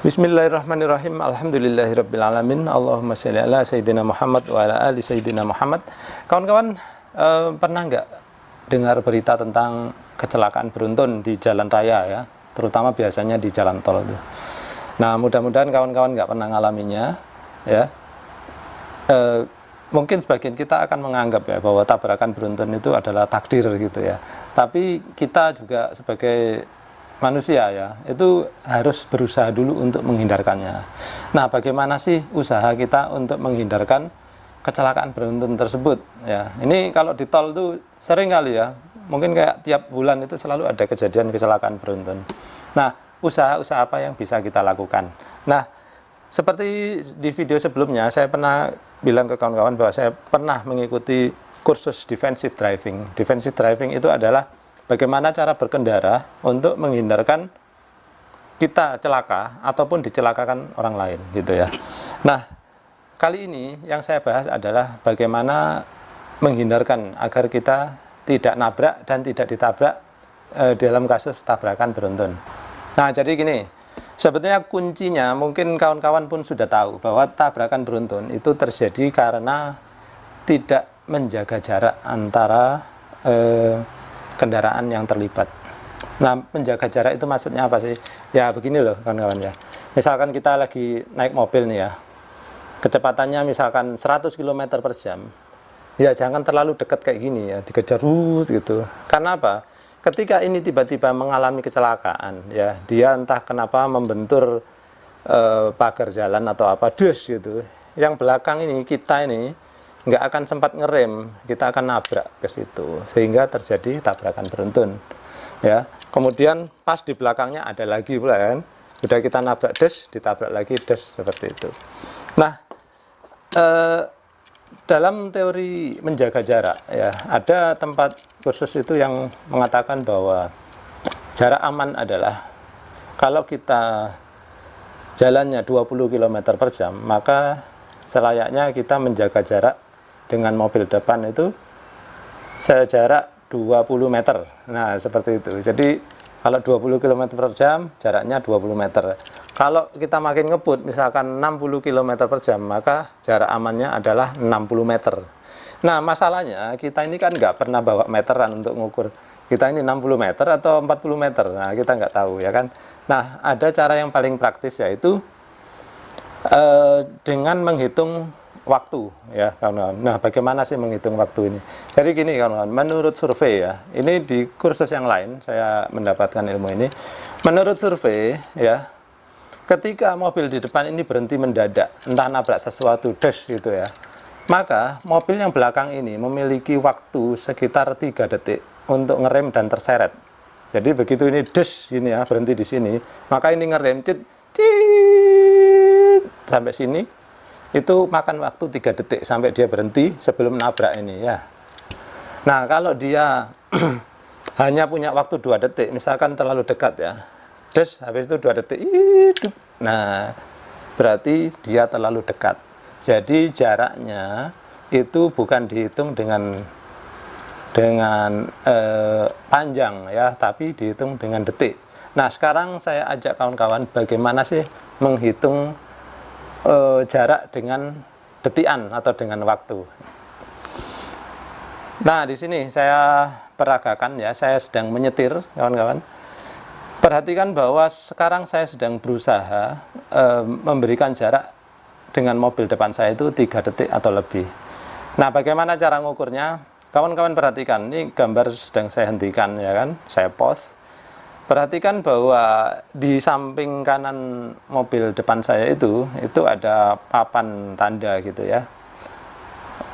Bismillahirrahmanirrahim. Alhamdulillahirrabbilalamin. Allahumma sholli ala Sayyidina Muhammad wa ala ali Sayyidina Muhammad. Kawan-kawan, pernah nggak dengar berita tentang kecelakaan beruntun di jalan raya ya? Terutama biasanya di jalan tol itu. Nah, mudah-mudahan kawan-kawan nggak pernah ngalaminya ya. Mungkin sebagian kita akan menganggap ya bahwa tabrakan beruntun itu adalah takdir gitu ya. Tapi kita juga sebagai manusia ya, itu harus berusaha dulu untuk menghindarkannya. Nah, bagaimana sih usaha kita untuk menghindarkan kecelakaan beruntun tersebut ya? Ini kalau di tol itu sering kali ya, mungkin kayak tiap bulan itu selalu ada kejadian kecelakaan beruntun. Nah, usaha-usaha apa yang bisa kita lakukan? Nah, seperti di video sebelumnya saya pernah bilang ke kawan-kawan bahwa saya pernah mengikuti kursus defensive driving. Defensive driving itu adalah bagaimana cara berkendara untuk menghindarkan kita celaka ataupun dicelakakan orang lain gitu ya. Nah, kali ini yang saya bahas adalah bagaimana menghindarkan agar kita tidak nabrak dan tidak ditabrak dalam kasus tabrakan beruntun. Nah, jadi gini, sebetulnya kuncinya mungkin kawan-kawan pun sudah tahu bahwa tabrakan beruntun itu terjadi karena tidak menjaga jarak antara kendaraan yang terlibat. Nah, menjaga jarak itu maksudnya apa sih? Ya begini loh kawan-kawan ya. Misalkan kita lagi naik mobil nih ya, kecepatannya misalkan 100 km per jam, ya jangan terlalu dekat kayak gini ya, dikejar gitu. Karena apa? Ketika ini tiba-tiba mengalami kecelakaan ya, dia entah kenapa membentur pagar jalan atau apa, gitu. Yang belakang ini, kita ini nggak akan sempat ngerem, kita akan nabrak ke situ sehingga terjadi tabrakan beruntun ya. Kemudian pas di belakangnya ada lagi pula kan, udah kita nabrak ditabrak lagi seperti itu. Nah, dalam teori menjaga jarak ya, ada tempat kursus itu yang mengatakan bahwa jarak aman adalah kalau kita jalannya 20 km per jam, maka selayaknya kita menjaga jarak dengan mobil depan itu sejarak 20 meter. Nah, seperti itu. Jadi kalau 20 km per jam, jaraknya 20 meter. Kalau kita makin ngebut, misalkan 60 km per jam, maka jarak amannya adalah 60 meter. Nah, masalahnya kita ini kan nggak pernah bawa meteran untuk ngukur kita ini 60 meter atau 40 meter. Nah, kita nggak tahu ya kan. Nah, ada cara yang paling praktis yaitu dengan menghitung waktu ya kawan-kawan. Nah, bagaimana sih menghitung waktu ini? Jadi gini kawan-kawan, menurut survei ya, ini di kursus yang lain saya mendapatkan ilmu ini. Menurut survei ya, ketika mobil di depan ini berhenti mendadak, entah nabrak sesuatu gitu ya, maka mobil yang belakang ini memiliki waktu sekitar 3 detik untuk ngerem dan terseret. Jadi begitu ini gini ya, berhenti di sini, maka ini ngerem sampai sini, itu makan waktu 3 detik sampai dia berhenti sebelum nabrak ini ya. Nah, kalau dia hanya punya waktu 2 detik, misalkan terlalu dekat ya, habis itu 2 detik, nah berarti dia terlalu dekat. Jadi jaraknya itu bukan dihitung dengan panjang ya, tapi dihitung dengan detik. Nah, sekarang saya ajak kawan-kawan bagaimana sih menghitung jarak dengan detikan atau dengan waktu. Nah, di sini saya peragakan ya, saya sedang menyetir kawan-kawan. Perhatikan bahwa sekarang saya sedang berusaha memberikan jarak dengan mobil depan saya itu 3 detik atau lebih. Nah, bagaimana cara ngukurnya? Kawan-kawan perhatikan, ini gambar sedang saya hentikan ya kan, saya pause. Perhatikan bahwa di samping kanan mobil depan saya itu ada papan tanda gitu ya.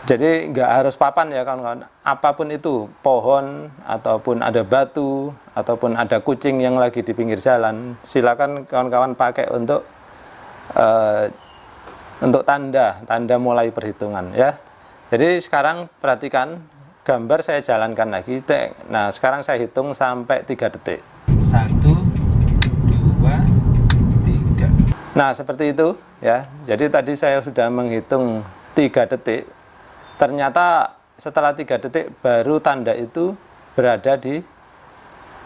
Jadi nggak harus papan ya kawan-kawan, apapun itu, pohon ataupun ada batu ataupun ada kucing yang lagi di pinggir jalan, silakan kawan-kawan pakai untuk tanda mulai perhitungan ya. Jadi sekarang perhatikan gambar saya jalankan lagi. Nah, sekarang saya hitung sampai 3 detik. 1, 2, 3. Nah, seperti itu ya. Jadi tadi saya sudah menghitung 3 detik. Ternyata setelah 3 detik baru tanda itu berada di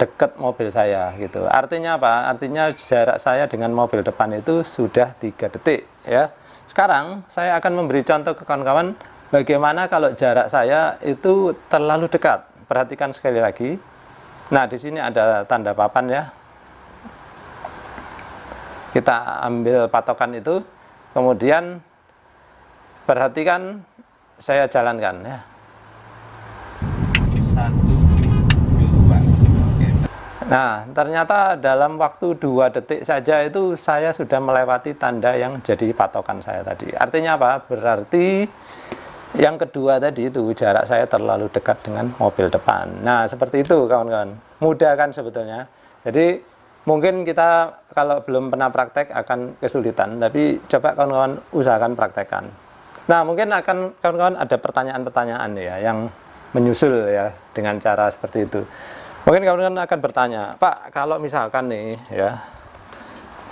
dekat mobil saya gitu. Artinya apa? Artinya jarak saya dengan mobil depan itu sudah 3 detik ya. Sekarang saya akan memberi contoh ke kawan-kawan bagaimana kalau jarak saya itu terlalu dekat. Perhatikan sekali lagi. Nah, di sini ada tanda papan ya. Kita ambil patokan itu, kemudian perhatikan saya jalankan ya. 1, 2. Nah, ternyata dalam waktu 2 detik saja itu saya sudah melewati tanda yang jadi patokan saya tadi. Artinya apa? Berarti yang kedua tadi itu jarak saya terlalu dekat dengan mobil depan. Nah, seperti itu kawan-kawan. Mudah kan sebetulnya. Jadi mungkin kita kalau belum pernah praktek akan kesulitan, tapi coba kawan-kawan usahakan praktekkan. Nah, mungkin akan kawan-kawan ada pertanyaan-pertanyaan ya yang menyusul ya dengan cara seperti itu. Mungkin kawan-kawan akan bertanya, Pak, kalau misalkan nih ya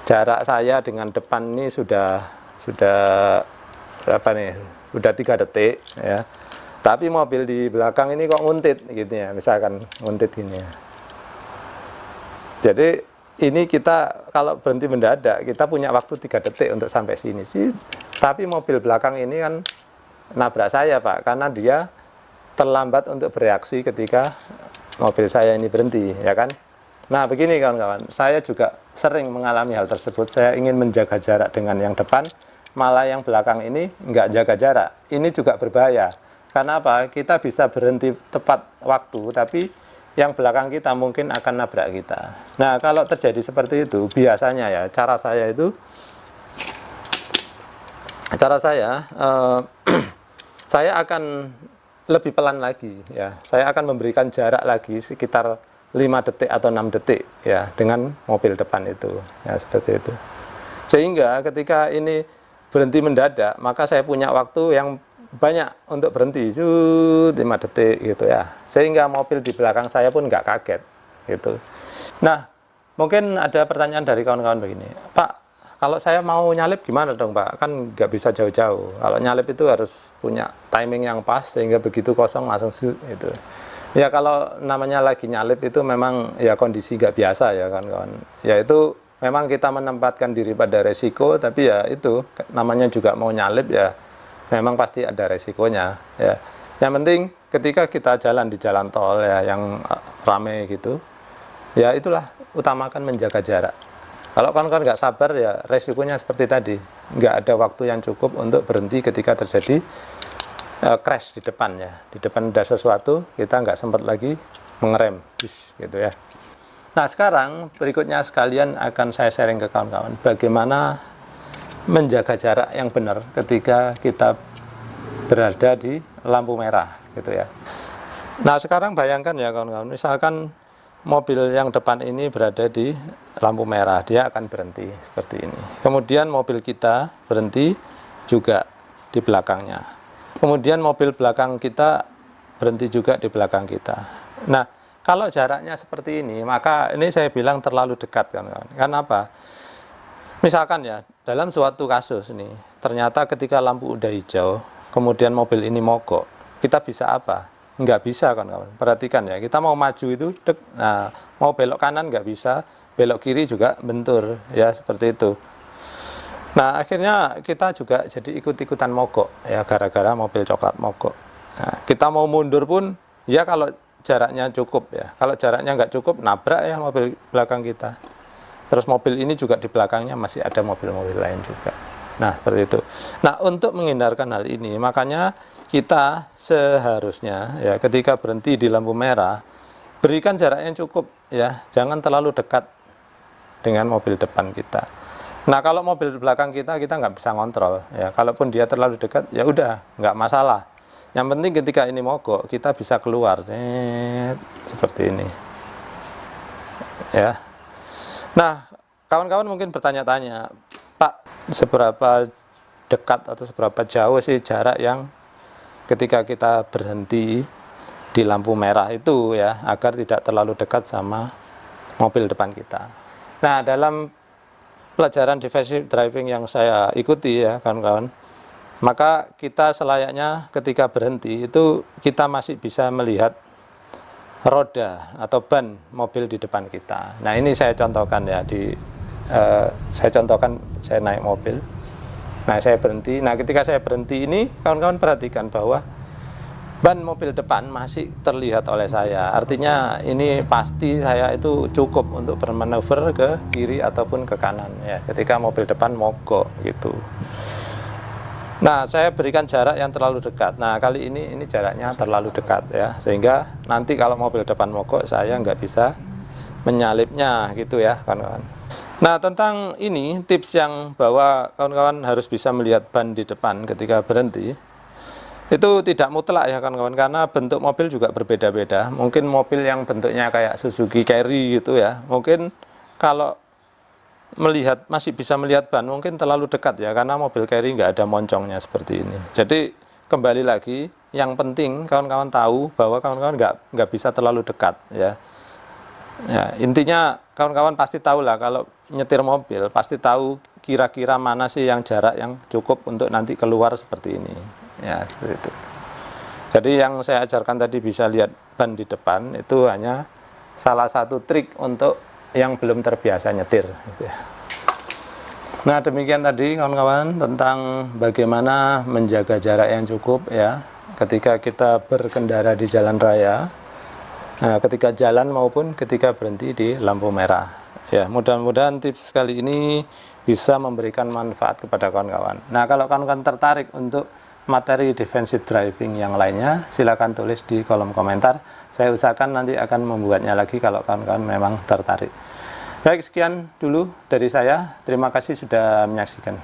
jarak saya dengan depan ini sudah apa nih? Udah 3 detik ya. Tapi mobil di belakang ini kok nguntit gitu ya, misalkan nguntit gini ya. Jadi ini kita kalau berhenti mendadak, kita punya waktu 3 detik untuk sampai sini sih. Tapi mobil belakang ini kan nabrak saya, Pak, karena dia terlambat untuk bereaksi ketika mobil saya ini berhenti, ya kan? Nah, begini kawan-kawan, saya juga sering mengalami hal tersebut. Saya ingin menjaga jarak dengan yang depan, malah yang belakang ini nggak jaga jarak. Ini juga berbahaya. Karena apa? Kita bisa berhenti tepat waktu, tapi yang belakang kita mungkin akan nabrak kita. Nah, kalau terjadi seperti itu, biasanya ya, cara saya saya akan lebih pelan lagi ya. Saya akan memberikan jarak lagi sekitar 5 detik atau 6 detik ya dengan mobil depan itu. Ya, seperti itu. Sehingga ketika ini berhenti mendadak, maka saya punya waktu yang banyak untuk berhenti, 5 detik gitu ya. Sehingga mobil di belakang saya pun nggak kaget gitu. Nah, mungkin ada pertanyaan dari kawan-kawan begini, Pak, kalau saya mau nyalip gimana dong, Pak? Kan nggak bisa jauh-jauh. Kalau nyalip itu harus punya timing yang pas sehingga begitu kosong langsung gitu. Ya kalau namanya lagi nyalip itu memang ya kondisi nggak biasa ya kawan-kawan. Ya itu memang kita menempatkan diri pada resiko, tapi ya itu namanya juga mau nyalip ya memang pasti ada resikonya ya. Yang penting ketika kita jalan di jalan tol ya yang rame gitu, ya itulah utamakan menjaga jarak. Kalau kawan-kawan nggak sabar ya resikonya seperti tadi, nggak ada waktu yang cukup untuk berhenti ketika terjadi crash di depan ya. Di depan ada sesuatu, kita nggak sempat lagi mengerem gitu ya. Nah, sekarang berikutnya sekalian akan saya sharing ke kawan-kawan bagaimana menjaga jarak yang benar ketika kita berada di lampu merah gitu ya. Nah, sekarang bayangkan ya kawan-kawan, misalkan mobil yang depan ini berada di lampu merah, dia akan berhenti seperti ini. Kemudian mobil kita berhenti juga di belakangnya. Kemudian mobil belakang kita berhenti juga di belakang kita. Nah, kalau jaraknya seperti ini, maka ini saya bilang terlalu dekat kawan-kawan. Karena apa? Misalkan ya, dalam suatu kasus nih, ternyata ketika lampu udah hijau, kemudian mobil ini mogok, kita bisa apa? Nggak bisa kawan-kawan. Perhatikan ya, kita mau maju itu, nah mau belok kanan nggak bisa, belok kiri juga bentur, ya seperti itu. Nah akhirnya kita juga jadi ikut-ikutan mogok, ya gara-gara mobil coklat mogok. Nah, kita mau mundur pun, ya kalau jaraknya cukup ya. Kalau jaraknya nggak cukup, nabrak ya mobil belakang kita. Terus mobil ini juga di belakangnya masih ada mobil-mobil lain juga. Nah, seperti itu. Nah, untuk menghindarkan hal ini, makanya kita seharusnya ya ketika berhenti di lampu merah, berikan jarak yang cukup ya, jangan terlalu dekat dengan mobil depan kita. Nah, kalau mobil belakang kita nggak bisa ngontrol ya. Kalaupun dia terlalu dekat, ya udah, nggak masalah. Yang penting ketika ini mogok, kita bisa keluar seperti ini. Ya. Nah, kawan-kawan mungkin bertanya-tanya, Pak, seberapa dekat atau seberapa jauh sih jarak yang ketika kita berhenti di lampu merah itu ya, agar tidak terlalu dekat sama mobil depan kita. Nah, dalam pelajaran defensive driving yang saya ikuti ya kawan-kawan, maka kita selayaknya ketika berhenti itu kita masih bisa melihat roda atau ban mobil di depan kita. Nah, ini saya contohkan ya saya contohkan saya naik mobil. Nah, saya berhenti. Nah, ketika saya berhenti ini, kawan-kawan perhatikan bahwa ban mobil depan masih terlihat oleh saya. Artinya ini pasti saya itu cukup untuk bermanuver ke kiri ataupun ke kanan ya, ketika mobil depan mogok gitu. Nah, saya berikan jarak yang terlalu dekat. Nah, kali ini jaraknya terlalu dekat ya, sehingga nanti kalau mobil depan mogok saya nggak bisa menyalipnya gitu ya, kawan-kawan. Nah, tentang ini tips yang bahwa kawan-kawan harus bisa melihat ban di depan ketika berhenti, itu tidak mutlak ya kawan-kawan, karena bentuk mobil juga berbeda-beda. Mungkin mobil yang bentuknya kayak Suzuki Carry gitu ya, mungkin kalau masih bisa melihat ban mungkin terlalu dekat ya, karena mobil Carry nggak ada moncongnya seperti ini. Jadi kembali lagi, yang penting kawan-kawan tahu bahwa kawan-kawan nggak bisa terlalu dekat ya. Ya, intinya kawan-kawan pasti tahu lah, kalau nyetir mobil pasti tahu kira-kira mana sih yang jarak yang cukup untuk nanti keluar seperti ini ya, seperti itu. Jadi yang saya ajarkan tadi bisa lihat ban di depan itu hanya salah satu trik untuk yang belum terbiasa nyetir gitu ya. Nah, demikian tadi kawan-kawan tentang bagaimana menjaga jarak yang cukup ya ketika kita berkendara di jalan raya, nah, ketika jalan maupun ketika berhenti di lampu merah ya. Mudah-mudahan tips kali ini bisa memberikan manfaat kepada kawan-kawan. Nah, kalau kawan-kawan tertarik untuk materi defensive driving yang lainnya, silakan tulis di kolom komentar. Saya usahakan nanti akan membuatnya lagi kalau kawan-kawan memang tertarik. Baik, sekian dulu dari saya. Terima kasih sudah menyaksikan.